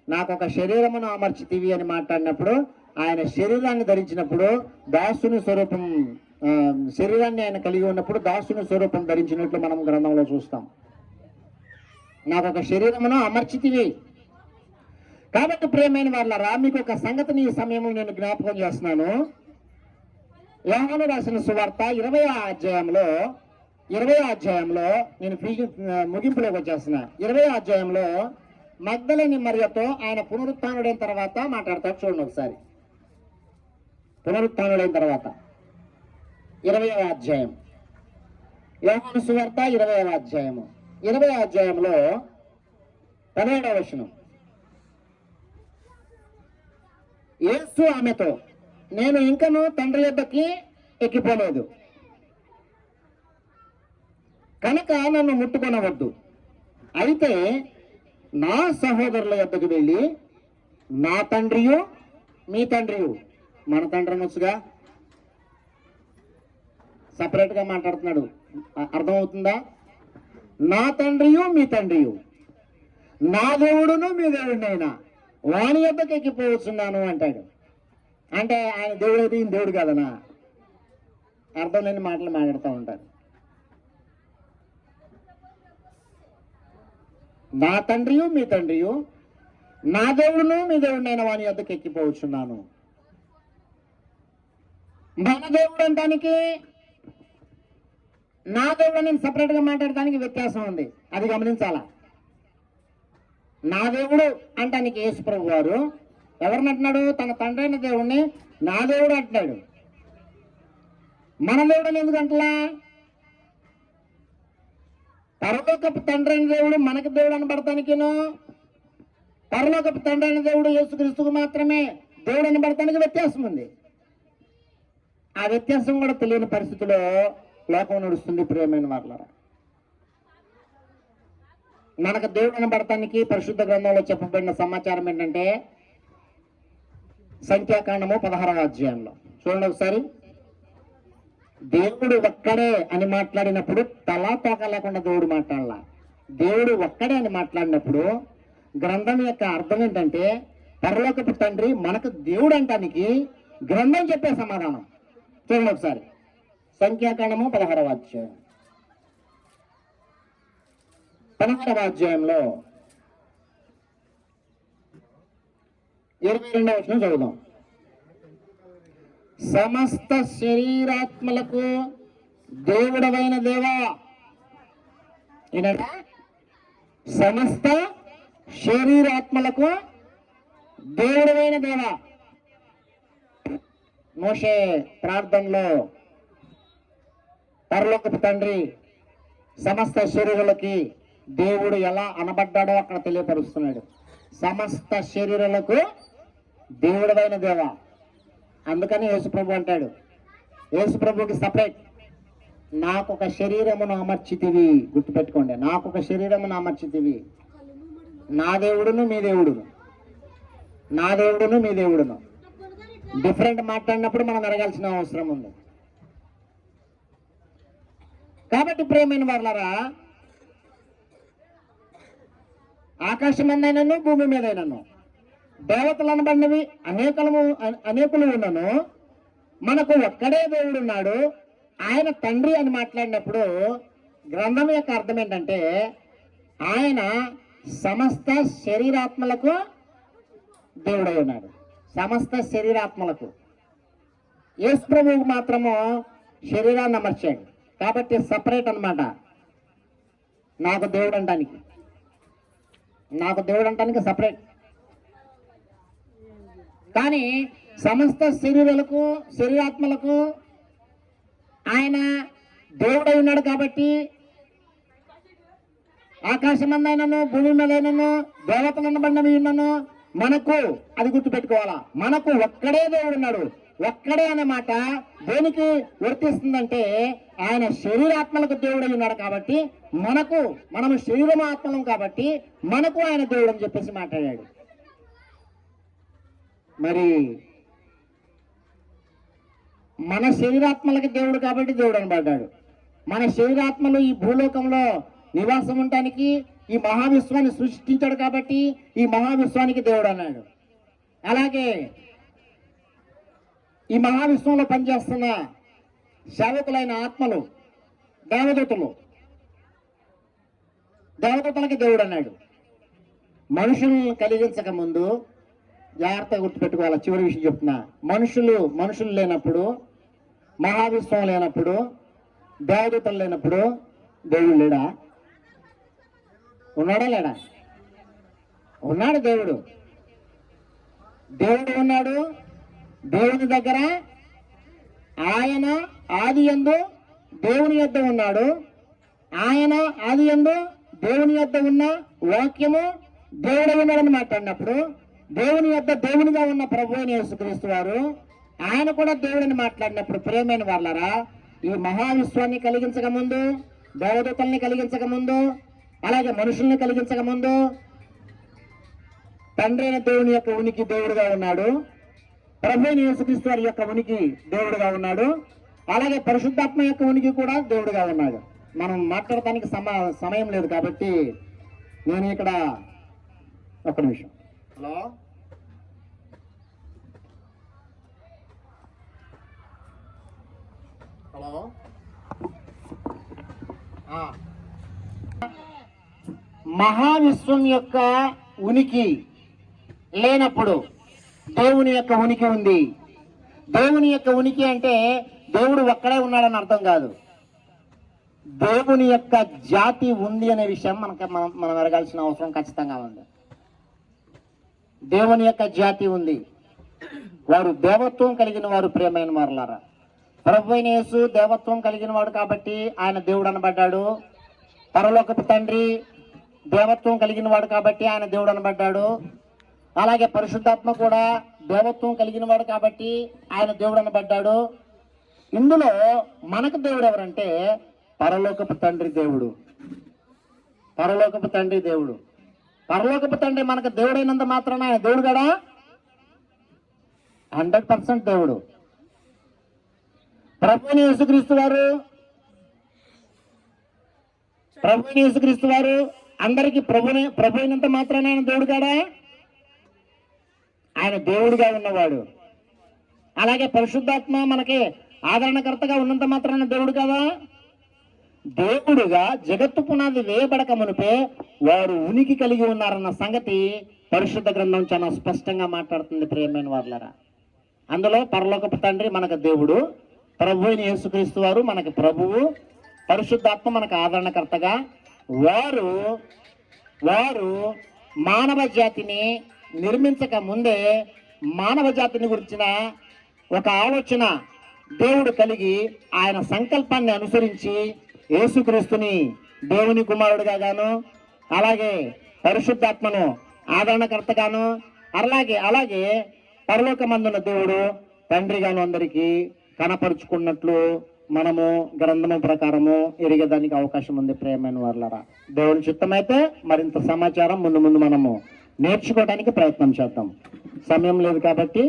Speaker 1: నాకు ఒక శరీరమును అమర్చితివి అని మాట్లాడినప్పుడు, ఆయన శరీరాన్ని ధరించినప్పుడు దాసుని స్వరూపం, శరీరాన్ని ఆయన కలిగి ఉన్నప్పుడు దాసుని స్వరూపం ధరించినట్లు మనం గ్రంథంలో చూస్తాం. నాకు ఒక శరీరమును అమర్చితివి, కాబట్టి ప్రియమైన వాళ్ళరా, మీకు ఒక సంగతిని ఈ సమయంలో నేను జ్ఞాపకం చేస్తున్నాను. యోహాను రాసిన సువార్త 20వ అధ్యాయంలో నేను ముగింపులోకి వచ్చేస్తున్నా. 20వ అధ్యాయంలో మగ్దలేని మరియతో ఆయన పునరుత్థానుడైన తర్వాత మాట్లాడతాడు. చూడండి ఒకసారి. పునరుత్థానుడైన తర్వాత 20వ అధ్యాయం, యోహాను సువార్త 20వ అధ్యాయము, 20వ అధ్యాయంలో 17వ వచనం. యేసు ఆమెతో, నేను ఇంకను తండ్రి యొద్దకి ఎక్కిపోలేదు కనుక నన్ను ముట్టుకొనవద్దు. అయితే నా సహోదరుల యొద్దకు వెళ్ళి నా తండ్రియు మీ తండ్రియు, మన తండ్రి అనొచ్చుగా, సపరేట్గా మాట్లాడుతున్నాడు. అర్థమవుతుందా? నా తండ్రియు మీ తండ్రియు, నా దేవుడును మీ దేవుడినైనా వాని యొద్దకు ఎక్కిపోవచ్చున్నాను అంటాడు. అంటే ఆయన దేవుడు అయితే ఈయన దేవుడు కాదనా? అర్థం లేని మాటలు మాట్లాడుతూ ఉంటారు. నా తండ్రియు మీ తండ్రియు, నా దేవుడును మీ దేవుడినైనా వాని యొద్దకు ఎక్కిపోవచ్చున్నాను. మన దేవుడు అంటానికి నా దేవుడు నేను సపరేట్గా మాట్లాడటానికి వ్యత్యాసం ఉంది, అది గమనించాలా. నా దేవుడు అంటానికి యేసు ప్రభు వారు ఎవరిని అంటున్నాడు? తన తండ్రి అయిన దేవుడిని నా దేవుడు అంటున్నాడు. మన దేవుడు ఎందుకంటలా? పరలోకపు తండ్రి అయిన దేవుడు మనకి దేవుడు అనబడటానికేనో, పరలోకపు తండ్రి అయిన దేవుడు యేసుక్రీస్తుకు మాత్రమే దేవుడు అనబడటానికి వ్యత్యాసం ఉంది. ఆ వ్యత్యాసం కూడా తెలియని పరిస్థితిలో లోకం నడుస్తుంది. ప్రియమైన వాళ్ళారా, మనకు దేవుడు అనబడటానికి పరిశుద్ధ గ్రంథంలో చెప్పబడిన సమాచారం ఏంటంటే సంఖ్యాకాండము 16వ అధ్యాయంలో చూడండి ఒకసారి. దేవుడు ఒక్కడే అని మాట్లాడినప్పుడు తలా తోక లేకుండా దేవుడు మాట్లాడాల. దేవుడు ఒక్కడే అని మాట్లాడినప్పుడు గ్రంథం యొక్క అర్థం ఏంటంటే పరలోకపు తండ్రి మనకు దేవుడు అంటానికి గ్రంథం చెప్పే సమాధానం. చూడండి ఒకసారి. సంఖ్యాకాండము 16వ అధ్యాయం, 16వ అధ్యాయంలో 22వ వచనం చదువుదాం. సమస్త శరీరాత్మలకు దేవుడవైన దేవా, ఏంటంటే సమస్త శరీరాత్మలకు దేవుడవైన దేవా. మోషే ప్రార్థనలో పరలోకపు తండ్రి సమస్త శరీరాలకి దేవుడు ఎలా అనబడ్డాడో అక్కడ తెలియపరుస్తున్నాడు. సమస్త శరీరాలకు దేవుడవైన దేవా. అందుకని యేసుప్రభు అంటాడు, యేసుప్రభుకి సపరేట్, నాకు ఒక శరీరమును అమర్చితివి. గుర్తుపెట్టుకోండి, నాకు ఒక శరీరమును అమర్చితివి. నా దేవుడును మీ దేవుడును, నా దేవుడును మీ దేవుడును. డిఫరెంట్ మాట్లాడినప్పుడు మనం ఎరగాల్సిన అవసరం ఉంది. కాబట్టి ప్రియమైన వాళ్ళారా, ఆకాశం అందైనను భూమి మీదైనను దేవతలు అనబడినవి అనేకులు ఉన్నను, మనకు ఒక్కడే దేవుడు ఉన్నాడు, ఆయన తండ్రి అని మాట్లాడినప్పుడు గ్రంథం యొక్క అర్థం ఏంటంటే ఆయన సమస్త శరీరాత్మలకు దేవుడై ఉన్నాడు. సమస్త శరీరాత్మలకు. యేసు ప్రభువుకు మాత్రము శరీరాన్ని అమర్చాడు కాబట్టి సపరేట్ అన్నమాట. నాకు దేవుడు అంటానికి సపరేట్. కానీ సమస్త శరీరాత్మలకు ఆయన దేవుడై ఉన్నాడు కాబట్టి ఆకాశమందైనను భూమి మీదైనను దేవతలను బండవి ఉన్నను మనకు, అది గుర్తుపెట్టుకోవాలా, మనకు ఒక్కడే దేవుడు ఉన్నాడు. ఒక్కడే అనే మాట దేనికి వర్తిస్తుందంటే ఆయన శరీరాత్మలకు దేవుడై ఉన్నాడు కాబట్టి మనము శరీరం ఆత్మలం కాబట్టి మనకు ఆయన దేవుడు అని చెప్పేసి మాట్లాడాడు. మరి మన శరీరాత్మలకి దేవుడు కాబట్టి దేవుడు అనబడ్డాడు. మన శరీరాత్మలు ఈ భూలోకంలో నివాసం ఉండటానికి ఈ మహావిశ్వాన్ని సృష్టించాడు కాబట్టి ఈ మహావిశ్వానికి దేవుడు అన్నాడు. అలాగే ఈ మహావిశ్వంలో పనిచేస్తున్న సేవకులైన ఆత్మలు, దేవదూతలకి దేవుడు అన్నాడు. మనుషులను కలిగించక ముందు, జాగ్రత్తగా గుర్తుపెట్టుకోవాలి, చివరి విషయం చెప్తున్నా, మనుషులు లేనప్పుడు, మహావిశ్వం లేనప్పుడు, దేవదూతలు లేనప్పుడు దేవుడు లేడా? ఉన్నాడా లేడా? ఉన్నాడు. దేవుడు ఉన్నాడు. దేవుని దగ్గర ఆయన ఆదియందు దేవుని యొద్ద ఉన్నాడు. ఆయన ఆదియందు దేవుని యొద్ద ఉన్న వాక్యము దేవుడు ఉన్నాడని మాట్లాడినప్పుడు, దేవుని యొద్ద దేవునిగా ఉన్న ప్రభువైన యేసుక్రీస్తు వారు ఆయన కూడా దేవుడిని మాట్లాడినప్పుడు, ప్రియమైన వాళ్ళరా, ఈ మహావిశ్వాన్ని కలిగించక ముందు, దేవదూతల్ని కలిగించక ముందు, అలాగే మనుషుల్ని కలిగించక ముందు తండ్రి అయిన దేవుని యొక్క ఉనికి దేవుడుగా ఉన్నాడు. ప్రభువైన యేసుక్రీస్తు వారి యొక్క ఉనికి దేవుడుగా ఉన్నాడు. అలాగే పరిశుద్ధాత్మ యొక్క ఉనికి కూడా దేవుడుగా ఉన్నాడు. మనం మాట్లాడటానికి సమయం లేదు కాబట్టి నేను ఇక్కడ ఒక్క నిమిషం. హలో మహావిశ్వం యొక్క ఉనికి లేనప్పుడు దేవుని యొక్క ఉనికి ఉంది. దేవుని యొక్క ఉనికి అంటే దేవుడు ఒక్కడే ఉన్నాడని అర్థం కాదు. దేవుని యొక్క జాతి ఉంది అనే విషయం మనం ఎరగాల్సిన అవసరం ఖచ్చితంగా ఉంది. దేవుని యొక్క జాతి ఉంది. వారు దేవత్వం కలిగిన వారు, ప్రియమైన వారులారా. ప్రభువైన యేసు దేవత్వం కలిగిన వాడు కాబట్టి ఆయన దేవుడు అనబడ్డాడు. పరలోకపు తండ్రి దేవత్వం కలిగిన వాడు కాబట్టి ఆయన దేవుడు అనబడ్డాడు. అలాగే పరిశుద్ధాత్మ కూడా దేవత్వం కలిగిన వాడు కాబట్టి ఆయన దేవుడు అనబడ్డాడు. ఇందులో మనకు దేవుడు ఎవరంటే పరలోకపు తండ్రి దేవుడు. పరలోకపు తండ్రి దేవుడు. పరలోకపు తండ్రి మనకు దేవుడైనంత మాత్రాన ఆయన దేవుడు కదా, 100% దేవుడు. ప్రభువైన యేసుక్రీస్తు వారు అందరికీ ప్రభు అయినంత మాత్రాన ఆయన దేవుడు కాడా? ఆయన దేవుడిగా ఉన్నవాడు. అలాగే పరిశుద్ధాత్మ మనకి ఆదరణకర్తగా ఉన్నంత మాత్రాన దేవుడు కదా? దేవుడుగా జగత్తు పునాది వేయబడక మునిపే వారు ఉనికి కలిగి ఉన్నారన్న సంగతి పరిశుద్ధ గ్రంథం చాలా స్పష్టంగా మాట్లాడుతుంది, ప్రియమైన వారులారా. అందులో పరలోకపు తండ్రి మనకు దేవుడు, ప్రభువైన యేసుక్రీస్తు వారు మనకు ప్రభువు, పరిశుద్ధాత్మ మనకు ఆదరణకర్తగా. వారు మానవ జాతిని నిర్మించక ముందే మానవ జాతిని గురించిన ఒక ఆలోచన దేవుడు కలిగి ఆయన సంకల్పాన్ని అనుసరించి యేసుక్రీస్తుని దేవుని కుమారుడిగా గాను, అలాగే పరిశుద్ధాత్మను ఆదరణకర్తగాను, అలాగే పరలోకమందున్న దేవుడు తండ్రిగాను అందరికీ కనపరుచుకున్నట్లు మనము గ్రంథము ప్రకారము ఎరిగేదానికి అవకాశం ఉంది, ప్రియమైన వారులారా. దేవుని చిత్తమైతే మరింత సమాచారం ముందు మనము నేర్చుకోవడానికి ప్రయత్నం చేద్దాం. సమయం లేదు కాబట్టి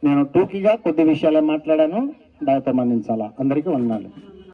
Speaker 1: నేను టూకీగా కొద్ది విషయాలే మాట్లాడాను. దయతో మన్నించాలా. అందరికీ వందనాలు.